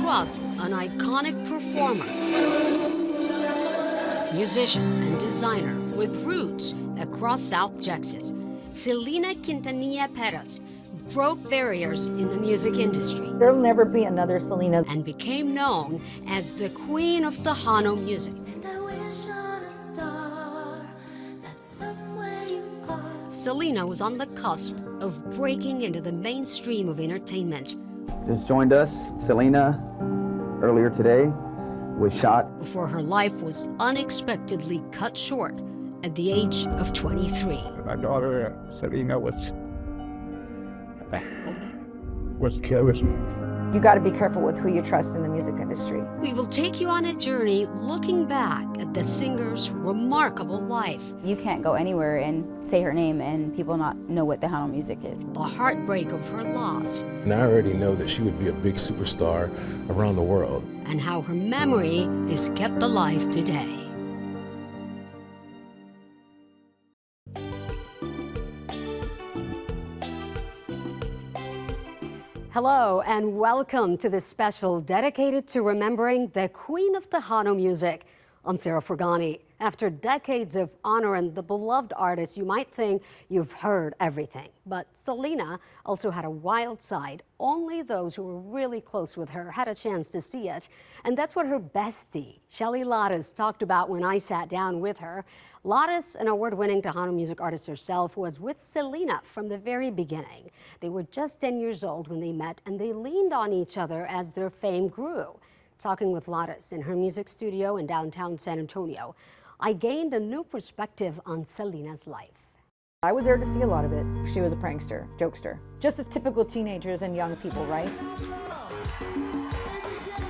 was an iconic performer, musician and designer with roots across South Texas. Selena Quintanilla Perez broke barriers in the music industry. There'll never be another Selena. And became known as the Queen of Tejano music. Selena was on the cusp of breaking into the mainstream of entertainment. Just joined us, Selena, earlier today, was shot. Before her life was unexpectedly cut short at the age of 23. My daughter, Selena, was killed. You got to be careful with who you trust in the music industry. We will take you on a journey looking back at the singer's remarkable life. You can't go anywhere and say her name and people not know what Tejano music is. The heartbreak of her loss. And I already know that she would be a big superstar around the world. And how her memory is kept alive today. Hello and welcome to this special dedicated to remembering the Queen of Tejano music. I'm Sarah Fragani. After decades of honoring the beloved artist, you might think you've heard everything. But Selena also had a wild side. Only those who were really close with her had a chance to see it. And that's what her bestie, Shelly Lattes, talked about when I sat down with her. Lattes, an award-winning Tejano music artist herself, was with Selena from the very beginning. They were just 10 years old when they met, and they leaned on each other as their fame grew. Talking with Lattes in her music studio in downtown San Antonio, I gained a new perspective on Selena's life. I was there to see a lot of it. She was a prankster, jokester. Just as typical teenagers and young people, right?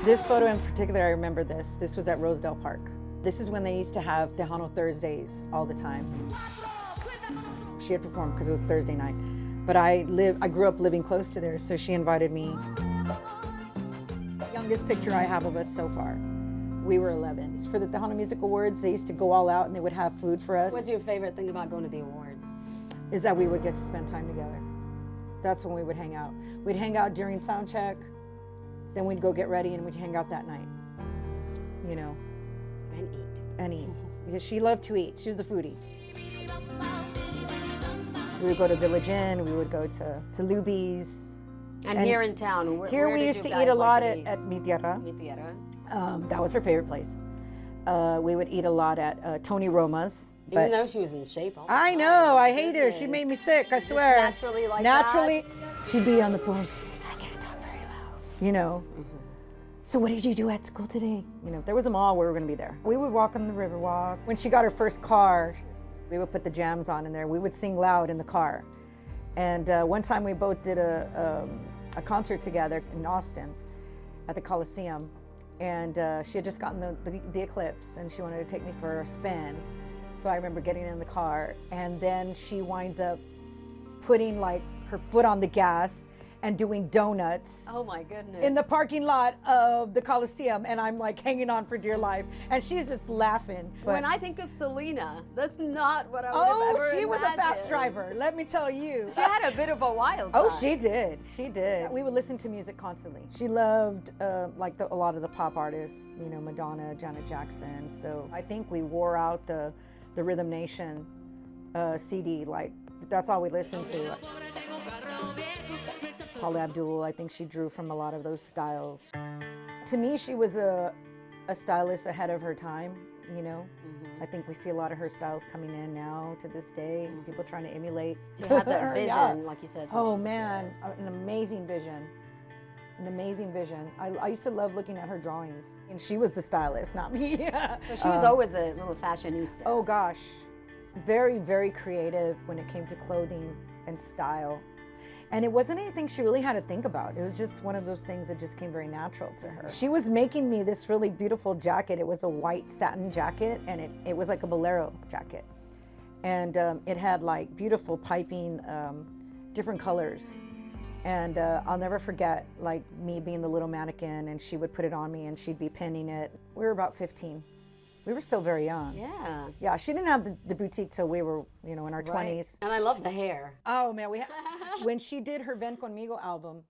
This photo in particular, I remember this. This was at Rosedale Park. This is when they used to have Tejano Thursdays all the time. She had performed because it was Thursday night. But I grew up living close to there, so she invited me. Youngest picture I have of us so far. We were 11. For the Tejano Music Awards, they used to go all out and they would have food for us. What's your favorite thing about going to the awards? Is that we would get to spend time together. That's when we would hang out. We'd hang out during sound check, then we'd go get ready and we'd hang out that night. You know. And eat. And eat. Because she loved to eat. She was a foodie. We would go to Village Inn, we would go to Luby's. And here in town, here we used to eat a lot at Mi Tierra. Mi Tierra. That was her favorite place. We would eat a lot at Tony Roma's. Even though she was in shape. I know, I hate her. She made me sick, I swear. Naturally like Naturally. that? She'd be on the phone. I can't talk very loud. You know. So what did you do at school today? You know, if there was a mall, we were going to be there. We would walk on the Riverwalk. When she got her first car, we would put the jams on in there. We would sing loud in the car. And one time we both did a concert together in Austin at the Coliseum. And she had just gotten the Eclipse and she wanted to take me for a spin. So I remember getting in the car and then she winds up putting like her foot on the gas and doing donuts. Oh my goodness. In the parking lot of the Coliseum, and I'm like hanging on for dear life, and she's just laughing. When I think of Selena, that's not what I would have ever she was a fast imagined. driver, let me tell you. She had a bit of a wild side. Oh, she did. She did. We would listen to music constantly. She loved like a lot of the pop artists, you know, Madonna, Janet Jackson. So I think we wore out the Rhythm Nation CD. Like that's all we listened to. Paula Abdul, I think she drew from a lot of those styles. To me, she was a stylist ahead of her time, you know. I think we see a lot of her styles coming in now to this day, people trying to emulate. She had that vision, Yeah. like you said. Oh man, an amazing vision. An amazing vision. I used to love looking at her drawings. And she was the stylist, not me. So she was always a little fashionista. Oh gosh, very, very creative when it came to clothing and style. And it wasn't anything she really had to think about. It was just one of those things that just came very natural to her. She was making me this really beautiful jacket. It was a white satin jacket, and it was like a bolero jacket. And it had like beautiful piping, different colors. And I'll never forget like me being the little mannequin, and she would put it on me and she'd be pinning it. We were about 15. We were still very young. Yeah. Yeah, she didn't have the boutique till we were, you know, in our 20s. And I love the hair. Oh man, when she did her Ven Conmigo album,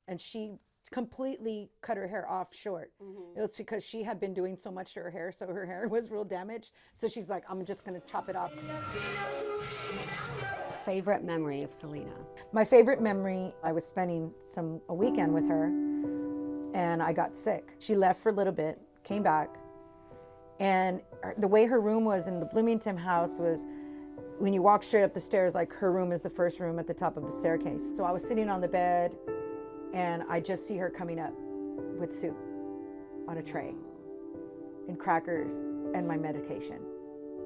and she completely cut her hair off short. It was because she had been doing so much to her hair, so her hair was real damaged. So she's like, I'm just gonna chop it off. Favorite memory of Selena? My favorite memory, I was spending a weekend with her and I got sick. She left for a little bit, came back, and the way her room was in the Bloomington house was, when you walk straight up the stairs, like her room is the first room at the top of the staircase. So I was sitting on the bed and I just see her coming up with soup on a tray and crackers and my medication.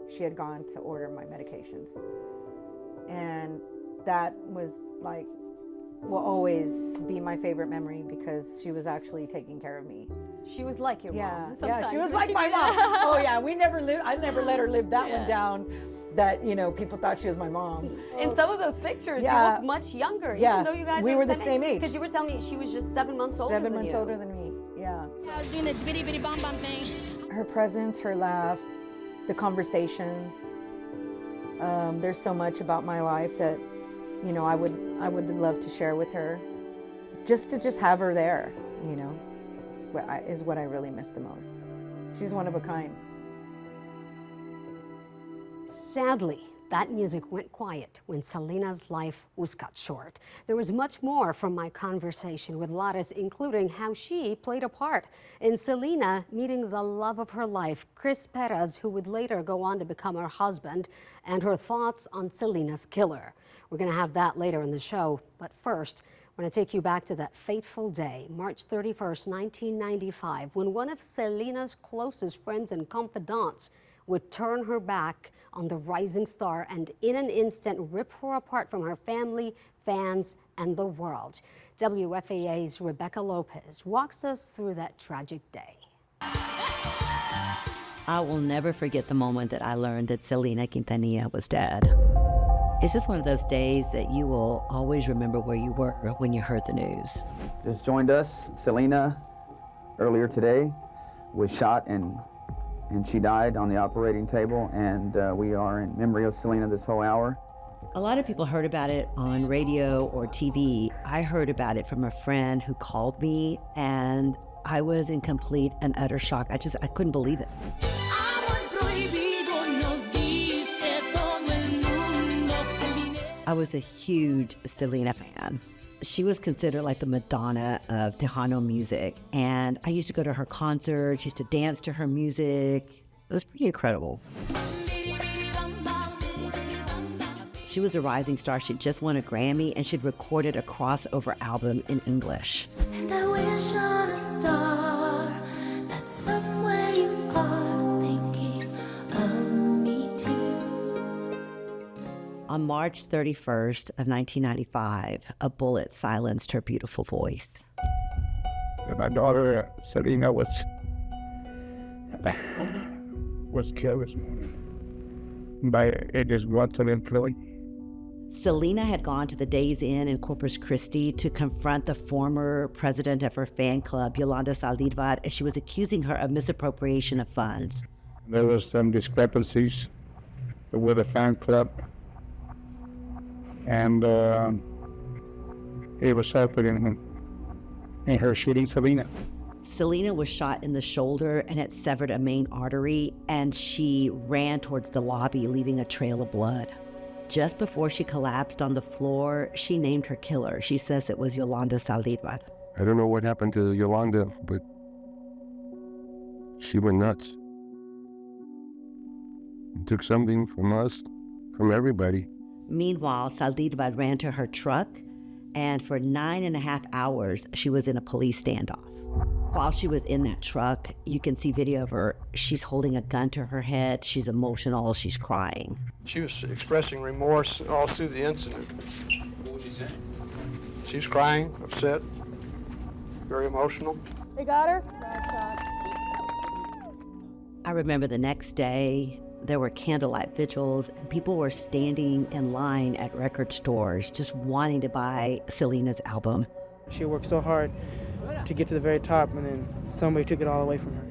She had gone to order my medications. And that was like, will always be my favorite memory because she was actually taking care of me. She was like your mom. Yeah, she was sometimes. like my mom. Oh yeah, I never let her live that one down, that, you know, people thought she was my mom. In some of those pictures, you look much younger, Yeah, even though you guys we are were the same age. Because you were telling me she was just 7 months older than you. 7 months older than me, yeah. I was doing the bitty bitty bum bum thing. Her presence, her laugh, the conversations. There's so much about my life that, you know, I would love to share with her. Just to have her there, you know, is what I really miss the most. She's one of a kind. Sadly, that music went quiet when Selena's life was cut short. There was much more from my conversation with Lattice, including how she played a part in Selena meeting the love of her life, Chris Perez, who would later go on to become her husband, and her thoughts on Selena's killer. We're going to have that later in the show, but first, I want to take you back to that fateful day, March 31st, 1995, when one of Selena's closest friends and confidants would turn her back on the rising star and in an instant rip her apart from her family, fans, and the world. WFAA's Rebecca Lopez walks us through that tragic day. I will never forget the moment that I learned that Selena Quintanilla was dead. It's just one of those days that you will always remember where you were when you heard the news. Just joined us, Selena, earlier today, was shot and she died on the operating table, and we are in memory of Selena this whole hour. A lot of people heard about it on radio or TV. I heard about it from a friend who called me, and I was in complete and utter shock. I couldn't believe it. I was a huge Selena fan. She was considered like the Madonna of Tejano music, and I used to go to her concerts, used to dance to her music. It was pretty incredible. She was a rising star. She'd just won a Grammy, and she'd recorded a crossover album in English. And I wish on a star that somewhere you are thinking of me too. On March 31st of 1995, a bullet silenced her beautiful voice. And my daughter, Selena, was killed by a disgruntled employee. Selena had gone to the Days Inn in Corpus Christi to confront the former president of her fan club, Yolanda Saldívar, as she was accusing her of misappropriation of funds. There was some discrepancies with the fan club, and it was happening in her shooting Selena. Selena was shot in the shoulder and it severed a main artery, and she ran towards the lobby, leaving a trail of blood. Just before she collapsed on the floor, she named her killer. She says it was Yolanda Saldívar. I don't know what happened to Yolanda, but she went nuts. Took something from us, from everybody. Meanwhile, Saldívar ran to her truck, and for 9.5 hours, she was in a police standoff. While she was in that truck, you can see video of her. She's holding a gun to her head. She's emotional. She's crying. She was expressing remorse all through the incident. What was she saying? She was crying, upset, very emotional. They got her? Shots. I remember the next day, there were candlelight vigils, and people were standing in line at record stores just wanting to buy Selena's album. She worked so hard to get to the very top, and then somebody took it all away from her.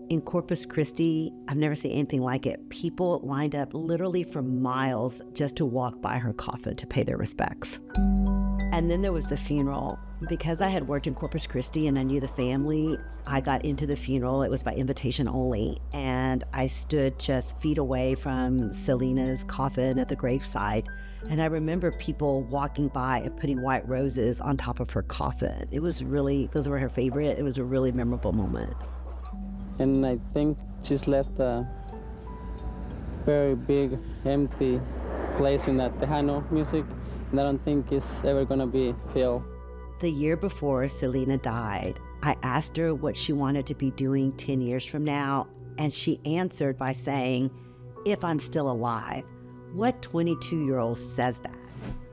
In Corpus Christi, I've never seen anything like it. People lined up literally for miles just to walk by her coffin to pay their respects. And then there was the funeral. Because I had worked in Corpus Christi and I knew the family, I got into the funeral. It was by invitation only. And I stood just feet away from Selena's coffin at the gravesite. And I remember people walking by and putting white roses on top of her coffin. It was really, those were her favorite. It was a really memorable moment. And I think she's left a very big, empty place in that Tejano music, and I don't think it's ever gonna be filled. The year before Selena died, I asked her what she wanted to be doing 10 years from now, and she answered by saying, if I'm still alive. What 22-year-old says that?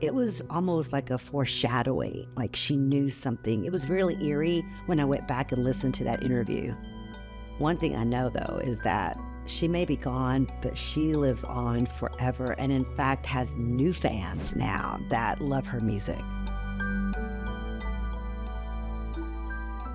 It was almost like a foreshadowing, like she knew something. It was really eerie when I went back and listened to that interview. One thing I know, though, is that she may be gone, but she lives on forever, and in fact has new fans now that love her music.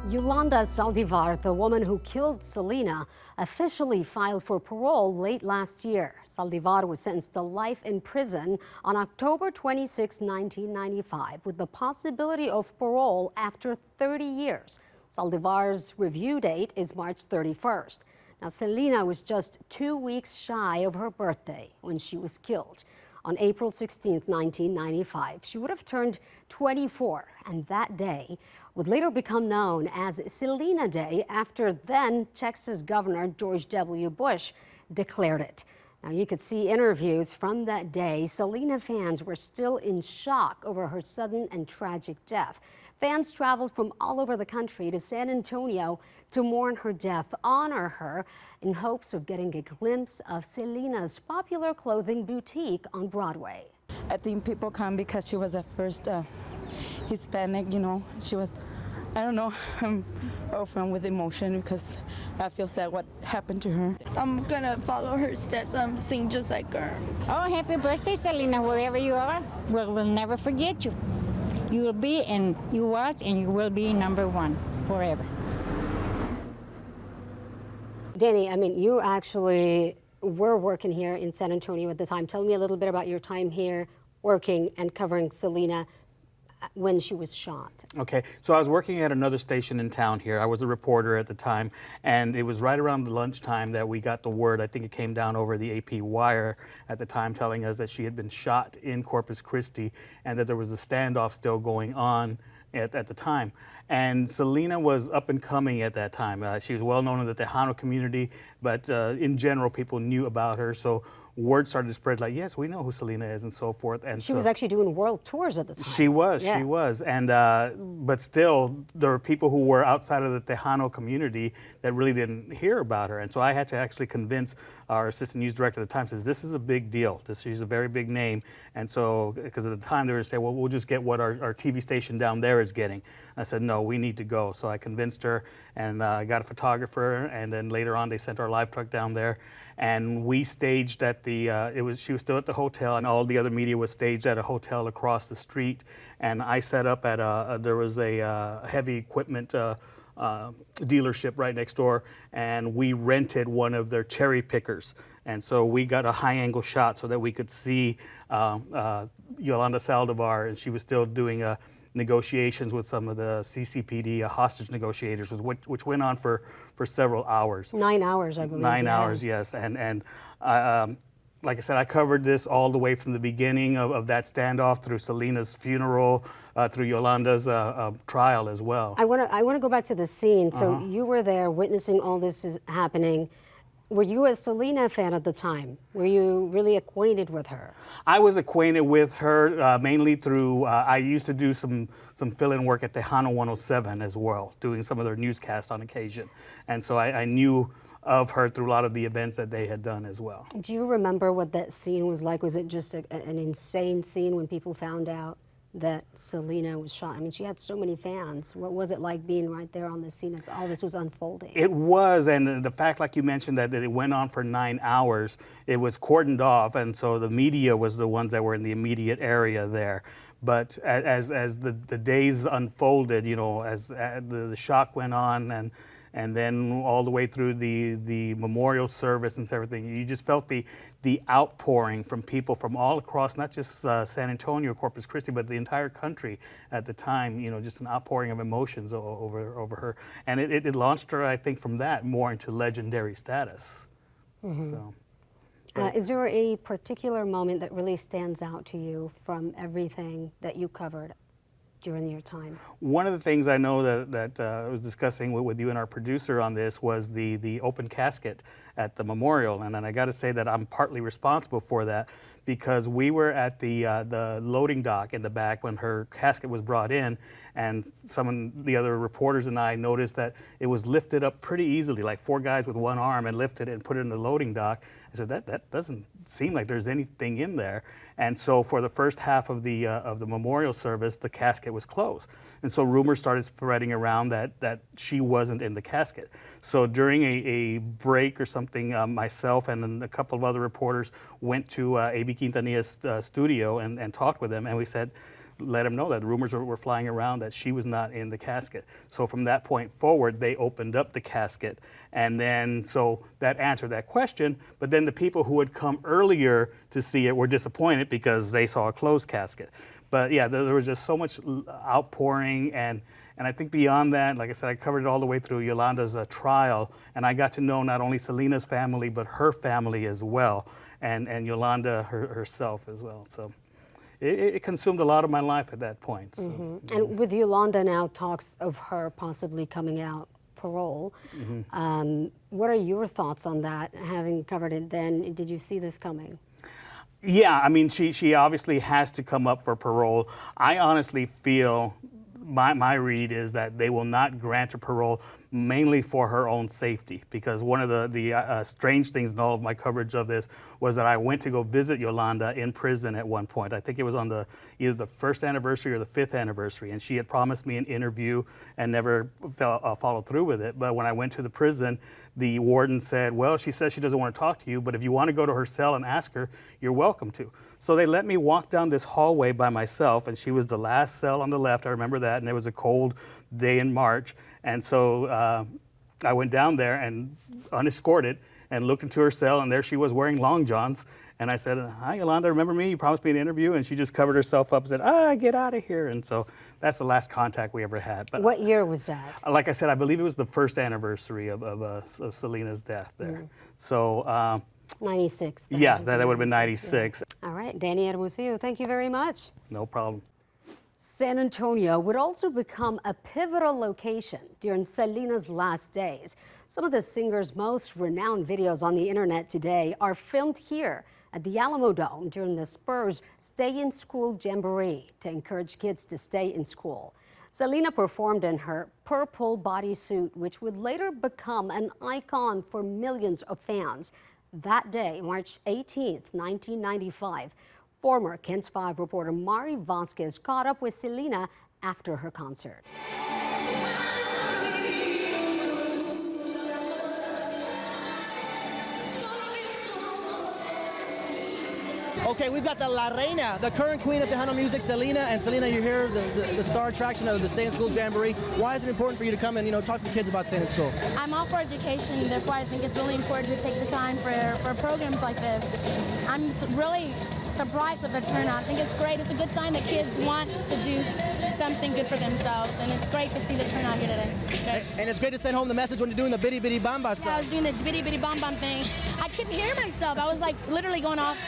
Yolanda Saldivar, the woman who killed Selena, officially filed for parole late last year. Saldivar was sentenced to life in prison on October 26, 1995, with the possibility of parole after 30 years. Saldivar's review date is March 31st. Now, Selena was just 2 weeks shy of her birthday when she was killed. On April 16, 1995, she would have turned 24, and that day would later become known as Selena Day after then Texas Governor George W. Bush declared it. Now, you could see interviews from that day. Selena fans were still in shock over her sudden and tragic death. Fans traveled from all over the country to San Antonio to mourn her death, honor her, in hopes of getting a glimpse of Selena's popular clothing boutique on Broadway. I think people come because she was the first Hispanic, she was, I don't know, I'm overwhelmed with emotion because I feel sad what happened to her. I'm gonna follow her steps, sing just like her. Oh, happy birthday, Selena, wherever you are. We'll never forget you. You will be, and you was, and you will be #1 forever. Danny, I mean, you actually were working here in San Antonio at the time. Tell me a little bit about your time here working and covering Selena when she was shot. Okay, so I was working at another station in town here. I was a reporter at the time, and it was right around the lunchtime that we got the word. I think it came down over the AP wire at the time, telling us that she had been shot in Corpus Christi and that there was a standoff still going on at the time. And Selena was up and coming at that time. She was well known in the Tejano community, but in general, people knew about her. So word started to spread like, yes, we know who Selena is and so forth. And she was actually doing world tours at the time. She was. And, but still, there were people who were outside of the Tejano community that really didn't hear about her. And so I had to actually convince our assistant news director at the time, says, this is a big deal. She's a very big name. And so, because at the time they were saying, well, we'll just get what our TV station down there is getting. I said, no, we need to go. So I convinced her and I got a photographer. And then later on, they sent our live truck down there. And we staged at the, she was still at the hotel, and all the other media was staged at a hotel across the street. And I set up at there was a heavy equipment dealership right next door, and we rented one of their cherry pickers. And so we got a high angle shot so that we could see Yolanda Saldivar, and she was still doing negotiations with some of the CCPD hostage negotiators, which went on for several hours. 9 hours, I believe. 9 hours, yes. And like I said, I covered this all the way from the beginning of that standoff through Selena's funeral, through Yolanda's trial as well. I want to go back to the scene. So you were there witnessing all this is happening. Were you a Selena fan at the time? Were you really acquainted with her? I was acquainted with her mainly through, I used to do some fill-in work at Tejano 107 as well, doing some of their newscasts on occasion. And so I knew of her through a lot of the events that they had done as well. Do you remember what that scene was like? Was it just an insane scene when people found out that Selena was shot? I mean, she had so many fans. What was it like being right there on the scene as all this was unfolding? It was, and the fact, like you mentioned, that it went on for 9 hours, it was cordoned off, and so the media was the ones that were in the immediate area there. But as the days unfolded, as the shock went on, and then all the way through the memorial service and everything. You just felt the outpouring from people from all across, not just San Antonio, Corpus Christi, but the entire country at the time. You know, just an outpouring of emotions over her, and it launched her, I think, from that more into legendary status. Mm-hmm. So. Is there a particular moment that really stands out to you from everything that you covered during your time? One of the things I know that I was discussing with you and our producer on this was the open casket at the memorial, and I got to say that I'm partly responsible for that, because we were at the loading dock in the back when her casket was brought in, and the other reporters and I noticed that it was lifted up pretty easily, like 4 guys with one arm, and lifted it and put it in the loading dock. I said, that doesn't seem like there's anything in there. And so for the first half of the memorial service, the casket was closed. And so rumors started spreading around that she wasn't in the casket. So during a break or something, myself and then a couple of other reporters went to A.B. Quintanilla's studio and talked with him, and we said, let him know that rumors were flying around that she was not in the casket. So from that point forward, they opened up the casket. And then, so that answered that question, but then the people who had come earlier to see it were disappointed because they saw a closed casket. But yeah, there was just so much outpouring, and I think beyond that, like I said, I covered it all the way through Yolanda's trial, and I got to know not only Selena's family, but her family as well, and Yolanda herself as well. So. It consumed a lot of my life at that point. So. Mm-hmm. And with Yolanda now talks of her possibly coming out parole. Mm-hmm. What are your thoughts on that, having covered it then? Did you see this coming? Yeah, I mean, she obviously has to come up for parole. I honestly feel my read is that they will not grant her parole mainly for her own safety, because one of the strange things in all of my coverage of this was that I went to go visit Yolanda in prison at one point. I think it was on either the 1st anniversary or the 5th anniversary, and she had promised me an interview and never followed through with it. But when I went to the prison, the warden said, well, she says she doesn't want to talk to you, but if you want to go to her cell and ask her, you're welcome to. So they let me walk down this hallway by myself, and she was the last cell on the left, I remember that, and it was a cold day in March. And so I went down there and unescorted and looked into her cell, and there she was wearing long johns. And I said, hi, Yolanda, remember me? You promised me an interview. And she just covered herself up and said, get out of here. And so that's the last contact we ever had. But what year was that? Like I said, I believe it was the 1st anniversary of Selena's death there. Mm. So 96. Then. Yeah, that would have been 96. Yeah. All right, Danny Hermosillo, thank you very much. No problem. San Antonio would also become a pivotal location during Selena's last days. Some of the singer's most renowned videos on the internet today are filmed here at the Alamo Dome during the Spurs Stay in School Jamboree to encourage kids to stay in school. Selena performed in her purple bodysuit, which would later become an icon for millions of fans. That day, March 18th, 1995, former KENS 5 reporter Mari Vasquez caught up with Selena after her concert. Okay, we've got the La Reina, the current Queen of Tejano music, Selena. And Selena, you're here, the star attraction of the Stay in School Jamboree. Why is it important for you to come and, talk to kids about staying in school? I'm all for education, therefore I think it's really important to take the time for programs like this. I'm really surprised with the turnout. I think it's great. It's a good sign that kids want to do something good for themselves, and it's great to see the turnout here today. It's great. And it's great to send home the message when you're doing the bitty bitty bamba stuff. Yeah, I was doing the bitty bitty bam bam thing. I couldn't hear myself. I was like literally going off,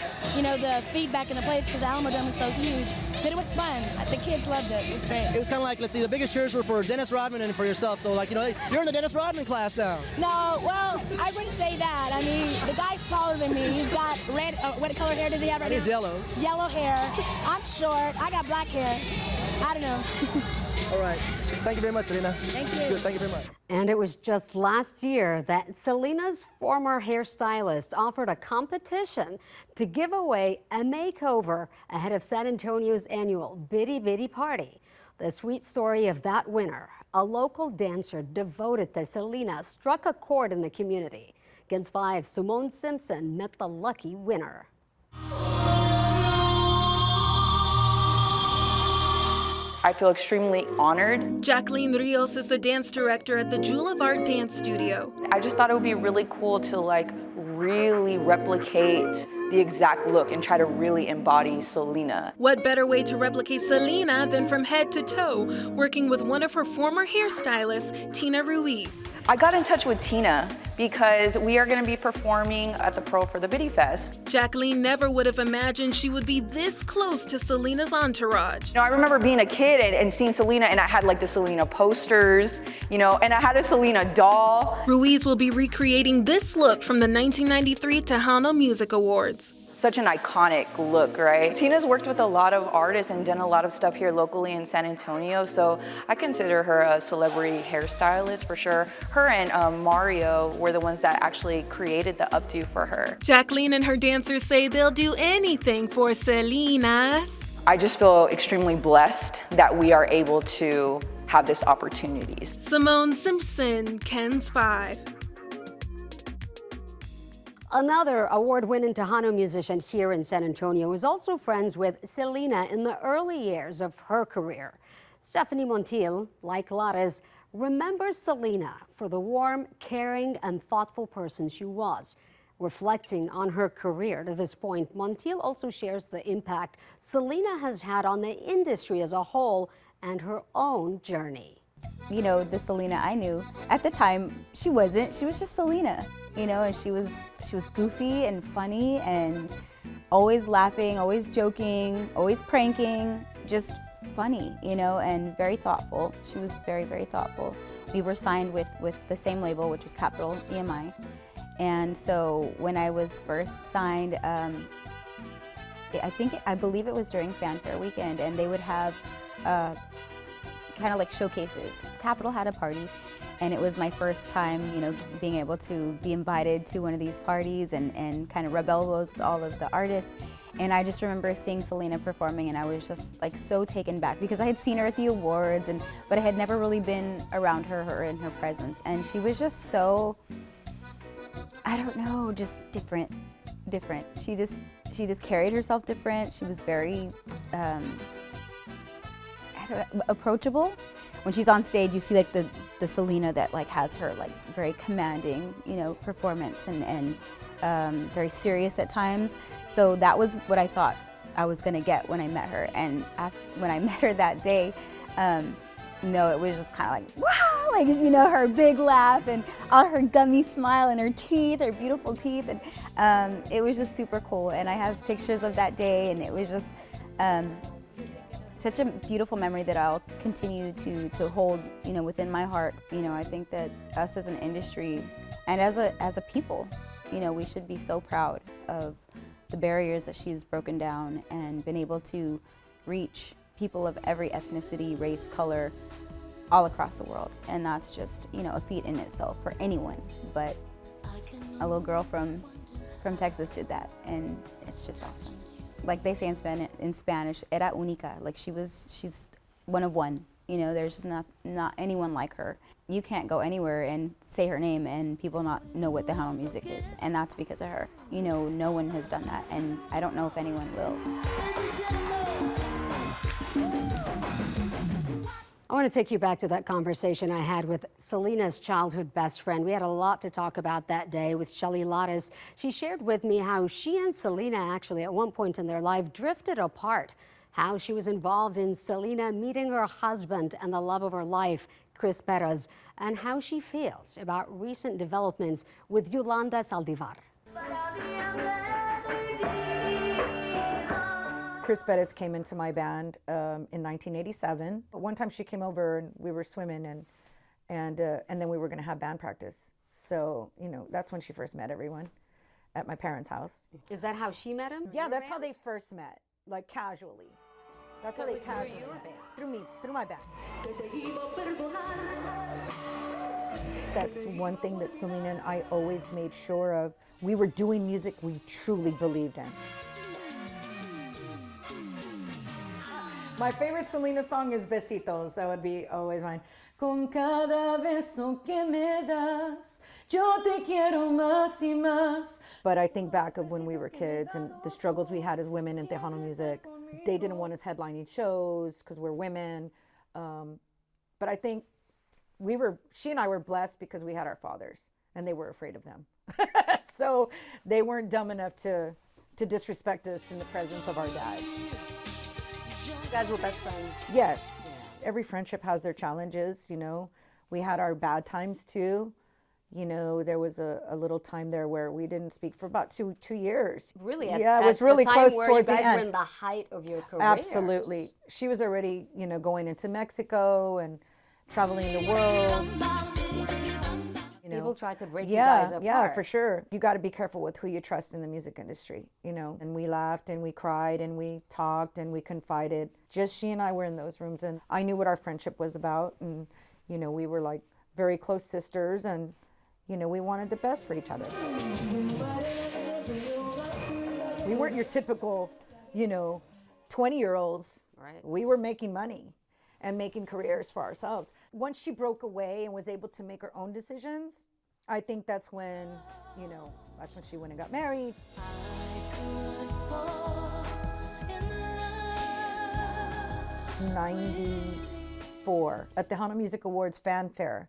the feedback in the place because the Alamo Dome is so huge. But it was fun. The kids loved it. It was great. It was kind of like, let's see, the biggest cheers were for Dennis Rodman and for yourself. So you're in the Dennis Rodman class now. No, well, I wouldn't say that. I mean, the guy's taller than me. He's got red, what color hair does he have right now? He's yellow. Yellow hair. I'm short. I got black hair. I don't know. All right. Thank you very much, Selena. Thank you. Good. Thank you very much. And it was just last year that Selena's former hairstylist offered a competition to give away a makeover ahead of San Antonio's annual Bitty Bitty Party. The sweet story of that winner, a local dancer devoted to Selena, struck a chord in the community. KENS 5's Simone Simpson met the lucky winner. I I feel extremely honored. Jacqueline Rios is the dance director at the Jewel of Art Dance Studio. I just thought it would be really cool to really replicate the exact look and try to really embody Selena. What better way to replicate Selena than from head to toe, working with one of her former hairstylists, Tina Ruiz. I got in touch with Tina because we are going to be performing at the Pearl for the Biddy Fest. Jacqueline never would have imagined she would be this close to Selena's entourage. I remember being a kid and seeing Selena, and I had the Selena posters, and I had a Selena doll. Ruiz will be recreating this look from the 1993 Tejano Music Awards. Such an iconic look, right? Tina's worked with a lot of artists and done a lot of stuff here locally in San Antonio, so I consider her a celebrity hairstylist for sure. Her and Mario were the ones that actually created the updo for her. Jacqueline and her dancers say they'll do anything for Selena's. I just feel extremely blessed that we are able to have this opportunity. Simone Simpson, KENS 5. Another award-winning Tejano musician here in San Antonio is also friends with Selena in the early years of her career. Stephanie Montiel, like Lares, remembers Selena for the warm, caring, and thoughtful person she was. Reflecting on her career to this point, Montiel also shares the impact Selena has had on the industry as a whole and her own journey. The Selena I knew, at the time, she wasn't. She was just Selena, and she was goofy and funny and always laughing, always joking, always pranking, just funny, and very thoughtful. She was very, very thoughtful. We were signed with the same label, which was Capital EMI. And so when I was first signed, I believe it was during Fanfare Weekend, and they would have kind of like showcases. Capital had a party, and it was my first time, being able to be invited to one of these parties and kind of rub elbows with all of the artists. And I just remember seeing Selena performing, and I was just so taken back because I had seen her at the awards, but I had never really been around her in her presence. And she was just so, I don't know, just different. She just carried herself different. She was very approachable. When she's on stage, you see the Selena that has her very commanding, performance and very serious at times. So that was what I thought I was gonna get when I met her. And when I met her that day, it was just kind of wow, her big laugh and all her gummy smile and her teeth, her beautiful teeth, and it was just super cool. And I have pictures of that day, and it was just such a beautiful memory that I'll continue to hold, within my heart. I think that us as an industry and as a people, we should be so proud of the barriers that she's broken down and been able to reach people of every ethnicity, race, color, all across the world. And that's just, a feat in itself for anyone. But a little girl from Texas did that, and it's just awesome. Like they say in Spanish, era única. She's one of one. There's not anyone like her. You can't go anywhere and say her name and people not know what Tejano music is, and that's because of her. No one has done that, and I don't know if anyone will. I want to take you back to that conversation I had with Selena's childhood best friend. We had a lot to talk about that day with Shelly Lares. She shared with me how she and Selena actually at one point in their life drifted apart, how she was involved in Selena meeting her husband and the love of her life, Chris Perez, and how she feels about recent developments with Yolanda Saldivar. Chris Perez came into my band in 1987. One time she came over and we were swimming and then we were going to have band practice. So, that's when she first met everyone at my parents' house. Is that how she met him? Yeah, that's how they first met, casually. That's how they casually met. Through me, through my band. That's one thing that Selena and I always made sure of. We were doing music we truly believed in. My favorite Selena song is Besitos. That would be always mine. Con cada beso que me das, yo te quiero más y más. But I think back of when we were kids and the struggles we had as women in Tejano music. They didn't want us headlining shows because we're women. But I think she and I were blessed because we had our fathers and they were afraid of them. So they weren't dumb enough to disrespect us in the presence of our dads. You guys were best friends. Yes. Every friendship has their challenges, you know. We had our bad times too. You know, there was a little time there where we didn't speak for about two years. Really? Yeah, it was really close towards the end. You guys were in the height of your career. Absolutely. She was already, you know, going into Mexico and traveling the world. You know. People tried to break you guys apart. Yeah, for sure. You got to be careful with who you trust in the music industry, you know. And we laughed and we cried and we talked and we confided. Just she and I were in those rooms, and I knew what our friendship was about. And, you know, we were like very close sisters, and, you know, we wanted the best for each other. We weren't your typical, you know, 20-year-olds. Right. We were making money and making careers for ourselves. Once she broke away and was able to make her own decisions, I think that's when, you know, that's when she went and got married. 94 at the Tejano Music Awards Fanfare.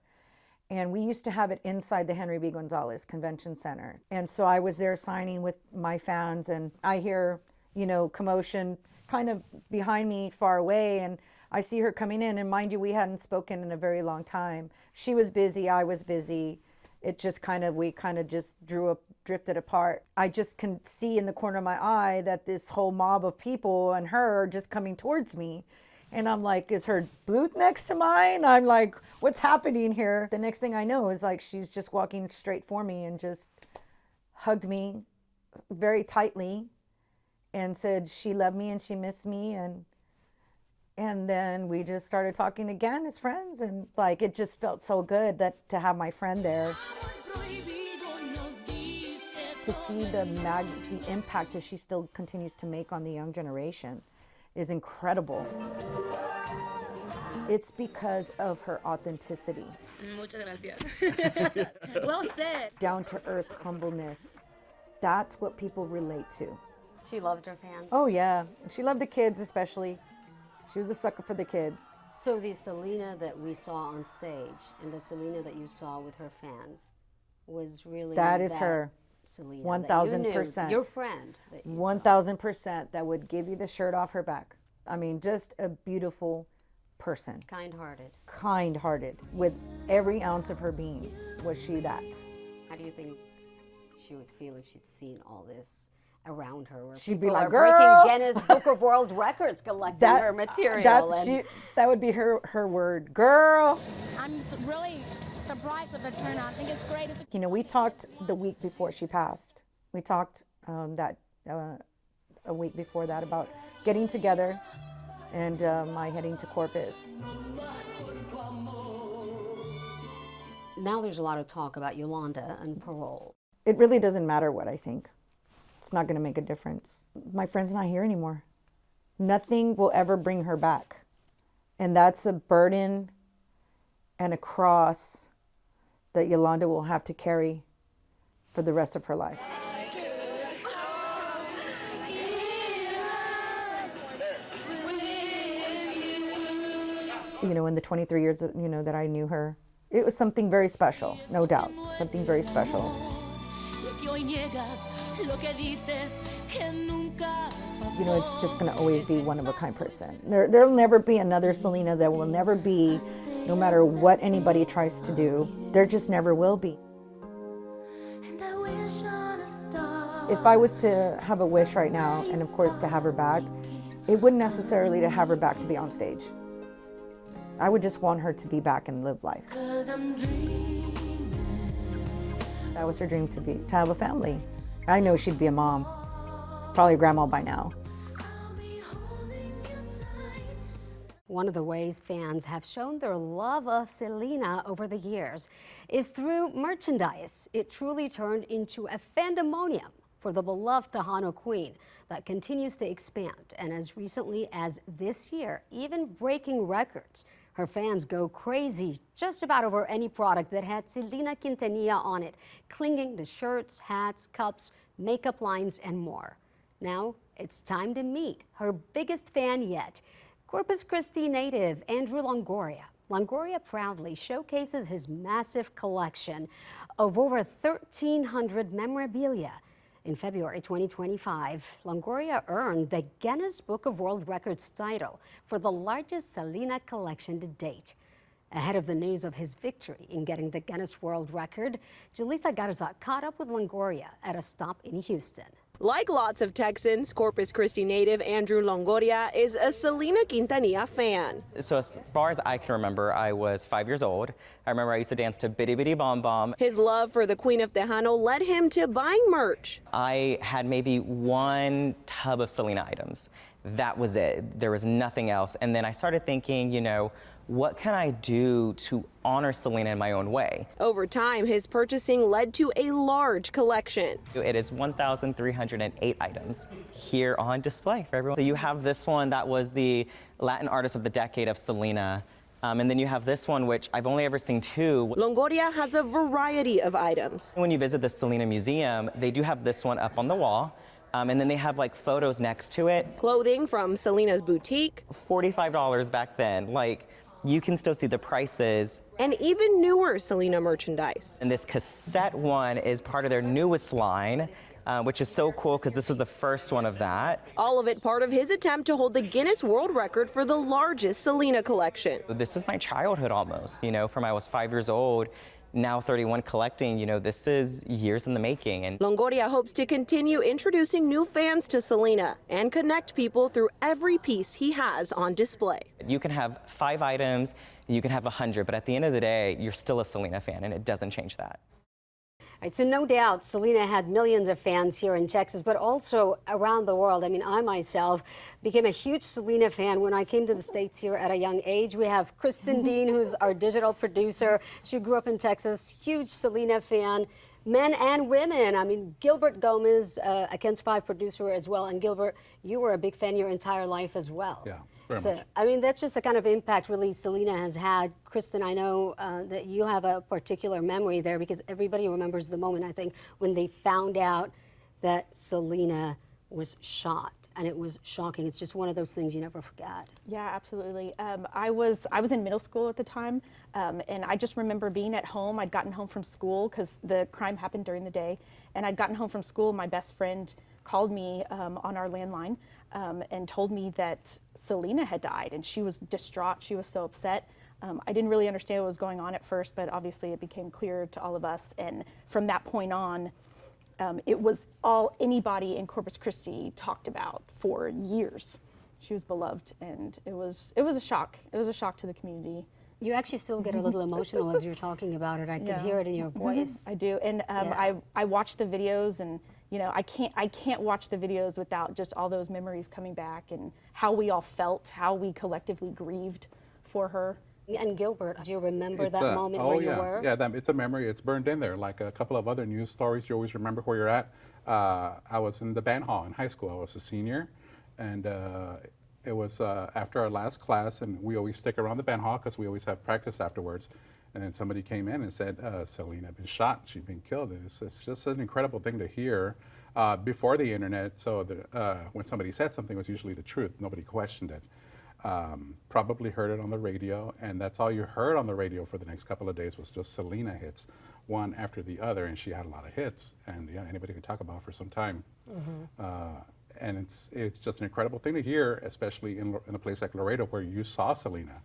And we used to have it inside the Henry B. Gonzalez Convention Center. And so I was there signing with my fans, and I hear, you know, commotion kind of behind me far away, and I see her coming in, and mind you, we hadn't spoken in a very long time. She was busy, I was busy. It just we kind of just drifted apart. I just can see in the corner of my eye that this whole mob of people and her are just coming towards me. And I'm like, is her booth next to mine? I'm like, what's happening here? The next thing I know is like, she's just walking straight for me and just hugged me very tightly and said she loved me and she missed me. And then we just started talking again as friends, and like it just felt so good that to have my friend there. To see the impact that she still continues to make on the young generation is incredible. It's because of her authenticity. Muchas gracias. Well said. Down to earth humbleness. That's what people relate to. She loved her fans. Oh yeah, she loved the kids especially. She was a sucker for the kids. So the Selena that we saw on stage and the Selena that you saw with her fans was really that is her. Selena, 1,000%. Your friend. 1,000% that would give you the shirt off her back. I mean, just a beautiful person. Kind-hearted. Kind-hearted. With every ounce of her being was she that. How do you think she would feel if she'd seen all this around her? Where she'd be people like, are girl! breaking Guinness Book of World Records collecting her material. That would be her word. Girl! I'm really surprised with the turnout. I think it's great. You know, we talked the week before she passed. We talked a week before that about getting together and my heading to Corpus. Now there's a lot of talk about Yolanda and parole. It really doesn't matter what I think. It's not going to make a difference. My friend's not here anymore. Nothing will ever bring her back. And that's a burden and a cross that Yolanda will have to carry for the rest of her life. You know, in the 23 years that, you know, that I knew her, it was something very special, no doubt, something very special. You know, it's just going to always be one of a kind person. There'll never be another Selena. There will never be, no matter what anybody tries to do, there just never will be. If I was to have a wish right now, and of course to have her back, it wouldn't necessarily to have her back to be on stage. I would just want her to be back and live life. That was her dream, to have a family. I know she'd be a mom, probably a grandma by now. One of the ways fans have shown their love of Selena over the years is through merchandise. It truly turned into a fandemonium for the beloved Tejano queen that continues to expand, and as recently as this year, even breaking records. Her fans go crazy just about over any product that had Selena Quintanilla on it, clinging to shirts, hats, cups, makeup lines, and more. Now it's time to meet her biggest fan yet, Corpus Christi native Andrew Longoria. Longoria proudly showcases his massive collection of over 1,300 memorabilia. In February 2025, Longoria earned the Guinness Book of World Records title for the largest Selena collection to date. Ahead of the news of his victory in getting the Guinness World Record, Julissa Garza caught up with Longoria at a stop in Houston. Like lots of Texans, Corpus Christi native Andrew Longoria is a Selena Quintanilla fan. So as far as I can remember, I was 5 years old. I remember I used to dance to Bitty Bitty Bom Bom. His love for the Queen of Tejano led him to buying merch. I had maybe one tub of Selena items. That was it. There was nothing else. And then I started thinking, you know, what can I do to honor Selena in my own way? Over time, his purchasing led to a large collection. It is 1,308 items here on display for everyone. So you have this one that was the Latin Artist of the Decade of Selena. And then you have this one, which I've only ever seen two. Longoria has a variety of items. When you visit the Selena Museum, they do have this one up on the wall. And then they have like photos next to it. Clothing from Selena's boutique. $45 back then. Like, you can still see the prices. And even newer Selena merchandise. And this cassette one is part of their newest line, which is so cool because this was the first one of that. All of it part of his attempt to hold the Guinness World Record for the largest Selena collection. This is my childhood almost, you know, from I was 5 years old. Now 31 collecting, you know, this is years in the making. And Longoria hopes to continue introducing new fans to Selena and connect people through every piece he has on display. You can have 5 items, you can have 100, but at the end of the day, you're still a Selena fan, and it doesn't change that. All right, so no doubt Selena had millions of fans here in Texas, but also around the world. I mean, I myself became a huge Selena fan when I came to the States here at a young age. We have Kristen Dean, who's our digital producer. She grew up in Texas, huge Selena fan, men and women. I mean, Gilbert Gomez, a Ken's 5 producer as well. And Gilbert, you were a big fan your entire life as well. Yeah. Very So, much. I mean, that's just the kind of impact really Selena has had. Kristen, I know that you have a particular memory there because everybody remembers the moment, I think, when they found out that Selena was shot. And it was shocking. It's just one of those things you never forget. Yeah, absolutely. I was in middle school at the time, and I just remember being at home. I'd gotten home from school because the crime happened during the day, and I'd gotten home from school. My best friend called me on our landline and told me that Selena had died, and she was distraught. She was so upset. I didn't really understand what was going on at first, but obviously it became clear to all of us. And from that point on, it was all anybody in Corpus Christi talked about for years. She was beloved, and it was a shock. It was a shock to the community. You actually still get a little emotional as you're talking about it. I can hear it in your voice. I do, and I watched the videos, and you know, I can't watch the videos without just all those memories coming back and how we all felt, how we collectively grieved for her. And Gilbert, do you remember that moment where you were? Yeah, it's a memory. It's burned in there. Like a couple of other news stories, you always remember where you're at. I was in the band hall in high school. I was a senior, and it was after our last class, and we always stick around the band hall because we always have practice afterwards. And then somebody came in and said, Selena had been shot, she'd been killed. And it's just an incredible thing to hear before the internet. So when somebody said something, it was usually the truth. Nobody questioned it. Probably heard it on the radio, and that's all you heard on the radio for the next couple of days was just Selena hits, one after the other, and she had a lot of hits, and yeah, anybody can talk about for some time. And it's just an incredible thing to hear, especially in a place like Laredo where you saw Selena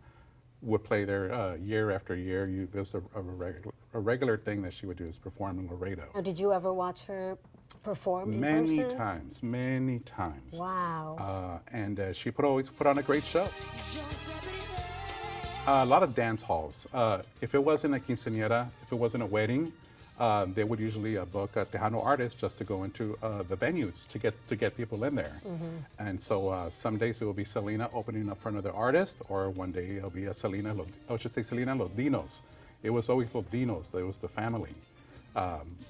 would play there year after year. There's a regular thing that she would do is perform in Laredo. Or did you ever watch her perform in Many person? times, many times. Wow. And she always put on a great show. A lot of dance halls. If it wasn't a quinceañera, if it wasn't a wedding, they would usually book a Tejano artist just to go into the venues to get people in there. And so some days it will be Selena opening up for another artist, or one day it'll be a Selena, I should say Selena Los Dinos. It was always Los Dinos, it was the family.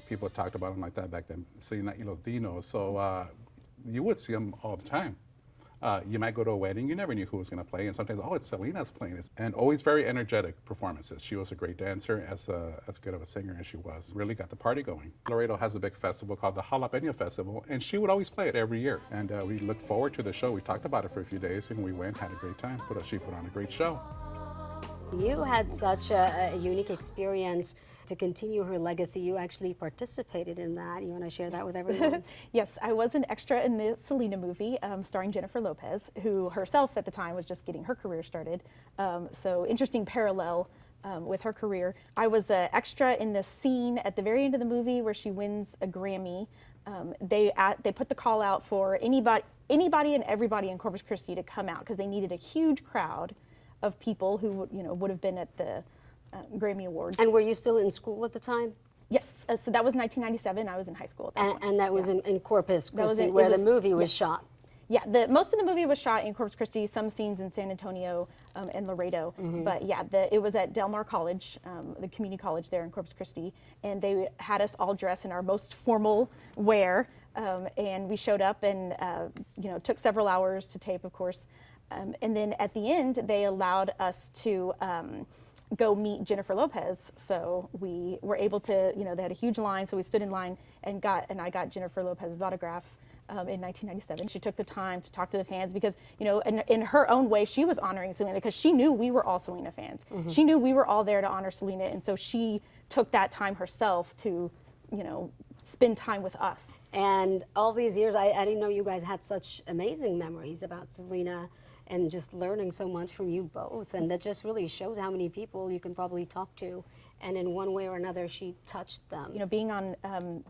People talked about them like that back then, Selena y Los Dinos. So you would see them all the time. You might go to a wedding, you never knew who was going to play, and sometimes, oh, it's Selena's playing. And always very energetic performances. She was a great dancer, as good of a singer as she was. Really got the party going. Laredo has a big festival called the Jalapeno Festival, and she would always play it every year. And we looked forward to the show. We talked about it for a few days, and we went, had a great time. She put on a great show. You had such a unique experience. To continue her legacy, you actually participated in that. You want to share that with everyone? Yes, I was an extra in the Selena movie starring Jennifer Lopez, who herself at the time was just getting her career started. So interesting parallel with her career. I was an extra in the scene at the very end of the movie where she wins a Grammy. They put the call out for anybody and everybody in Corpus Christi to come out because they needed a huge crowd of people who would have been at the Grammy Awards. And were you still in school at the time? Yes, so that was 1997. I was in high school at that point. And that was in Corpus Christi, where the movie was shot. Yeah, most of the movie was shot in Corpus Christi, some scenes in San Antonio and Laredo. But yeah, it was at Del Mar College, the community college there in Corpus Christi, and they had us all dressed in our most formal wear, and we showed up and took several hours to tape, of course. And then at the end, they allowed us to go meet Jennifer Lopez. So we were able to, they had a huge line, so we stood in line and I got Jennifer Lopez's autograph in 1997. She took the time to talk to the fans because, in her own way, she was honoring Selena because she knew we were all Selena fans. She knew we were all there to honor Selena, and so she took that time herself to, spend time with us. And all these years, I didn't know you guys had such amazing memories about Selena and just learning so much from you both. And that just really shows how many people you can probably talk to. And in one way or another, she touched them. Being on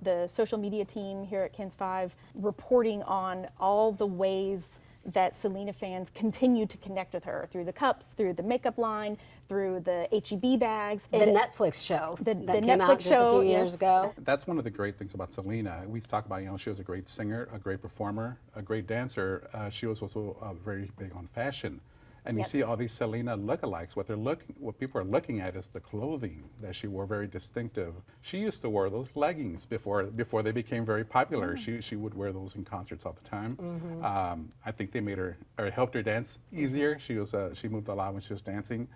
the social media team here at KENS 5, reporting on all the ways that Selena fans continue to connect with her through the cups, through the makeup line, through the H-E-B bags. The Netflix show that came Netflix out just a few years ago. That's one of the great things about Selena. We talk about, she was a great singer, a great performer, a great dancer. She was also very big on fashion. And you see all these Selena lookalikes. What people are looking at is the clothing that she wore, very distinctive. She used to wear those leggings before they became very popular. She would wear those in concerts all the time. I think they made her, or helped her dance easier. She moved a lot when she was dancing.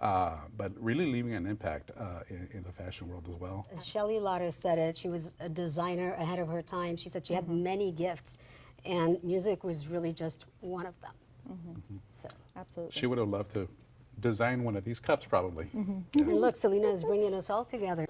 But really leaving an impact in the fashion world as well. Shelley Lauder said it. She was a designer ahead of her time. She said she had many gifts, and music was really just one of them. So, absolutely. She would have loved to design one of these cups, probably. And look, Selena is bringing us all together.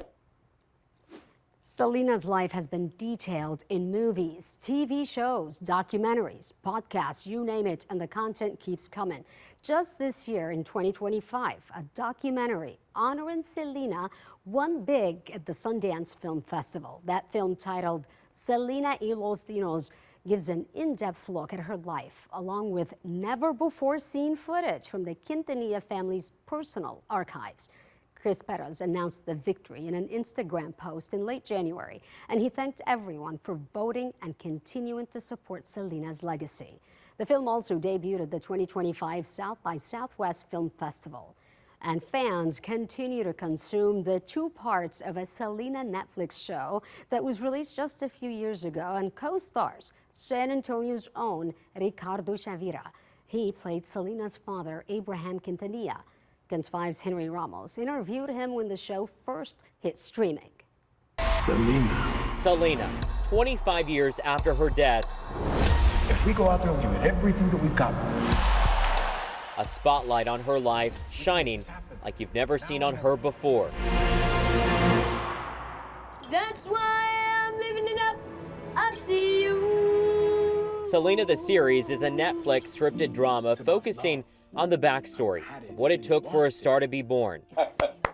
Selena's life has been detailed in movies, TV shows, documentaries, podcasts, you name it, and the content keeps coming. Just this year, in 2025, a documentary honoring Selena won big at the Sundance Film Festival. That film, titled Selena y los Dinos, gives an in-depth look at her life, along with never-before-seen footage from the Quintanilla family's personal archives. Chris Perez announced the victory in an Instagram post in late January, and he thanked everyone for voting and continuing to support Selena's legacy. The film also debuted at the 2025 South by Southwest Film Festival. And fans continue to consume the 2 parts of a Selena Netflix show that was released just a few years ago and co-stars San Antonio's own Ricardo Chavira. He played Selena's father, Abraham Quintanilla. KENS 5's Henry Ramos interviewed him when the show first hit streaming. Selena, 25 years after her death. If we go out there and give it everything that we've got, a spotlight on her life shining like you've never seen on her before. That's why I'm living it up to you. Selena the series is a Netflix scripted drama focusing on the backstory of what it took for a star to be born.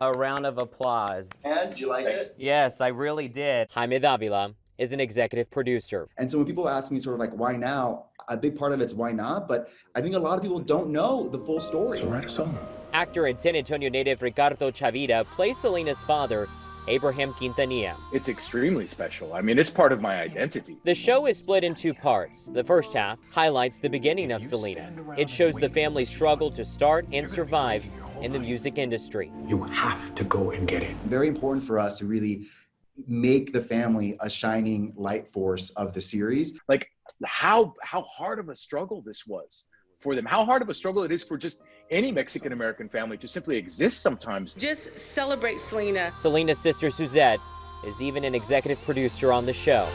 A round of applause. And did you like it? Yes, I really did. Jaime Davila is an executive producer. And so when people ask me sort of like, why now? A big part of it's why not, but I think a lot of people don't know the full story. So write a song. Actor and San Antonio native Ricardo Chavira plays Selena's father, Abraham Quintanilla. It's extremely special. I mean, it's part of my identity. The show is split in 2 parts. The first half highlights the beginning of Selena. It shows the family's struggle to start and survive in the music industry. You have to go and get it. Very important for us to really make the family a shining light force of the series. Like, how hard of a struggle this was for them, how hard of a struggle it is for just any Mexican American family to simply exist sometimes. Just celebrate Selena. Selena's sister Suzette is even an executive producer on the show.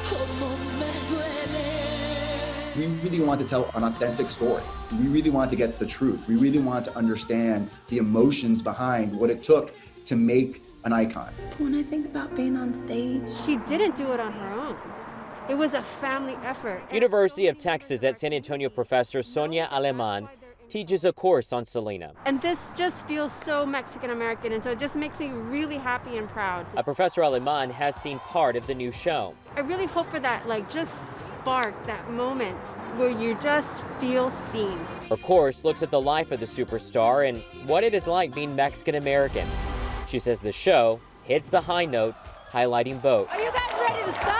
We really want to tell an authentic story. We really want to get the truth. We really want to understand the emotions behind what it took to make an icon. When I think about being on stage, she didn't do it on her own. It was a family effort. University of Texas at San Antonio professor Sonia Aleman teaches a course on Selena. And this just feels so Mexican American, and so it just makes me really happy and proud. Professor Aleman has seen part of the new show. I really hope for that, just spark, that moment where you just feel seen. Her course looks at the life of the superstar and what it is like being Mexican American. She says the show hits the high note, highlighting both. Are you guys ready to stop?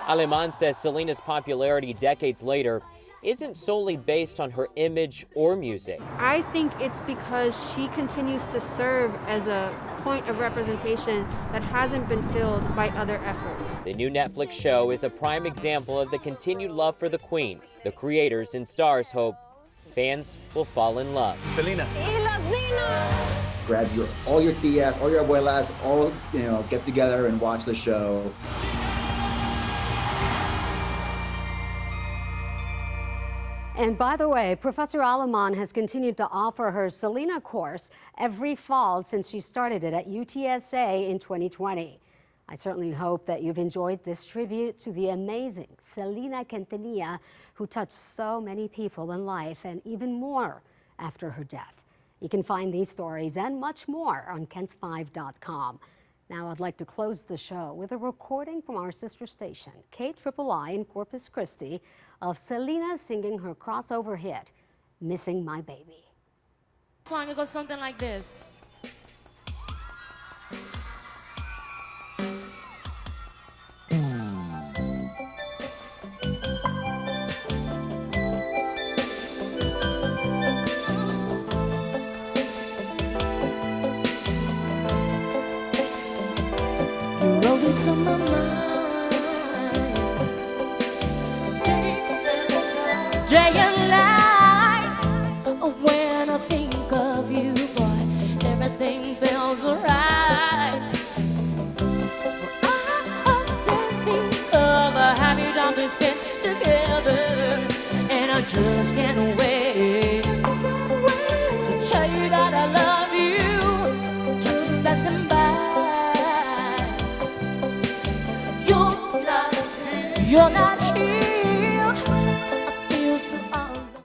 Aleman says Selena's popularity decades later isn't solely based on her image or music. I think it's because she continues to serve as a point of representation that hasn't been filled by other efforts. The new Netflix show is a prime example of the continued love for the Queen. The creators and stars hope fans will fall in love. Selena. Grab all your tias, all your abuelas, all get together and watch the show. And by the way, Professor Aleman has continued to offer her Selena course every fall since she started it at UTSA in 2020. I certainly hope that you've enjoyed this tribute to the amazing Selena Quintanilla, who touched so many people in life and even more after her death. You can find these stories and much more on kens5.com. Now I'd like to close the show with a recording from our sister station, KIII in Corpus Christi, of Selena singing her crossover hit, Missing My Baby. The song, it goes something like this. You're always on my mind. Day and night, when I think of you, boy, everything feels alright. I often think of a happy time to spend together, and I just can't wait to tell you that I love you. Just passing by, you're not here.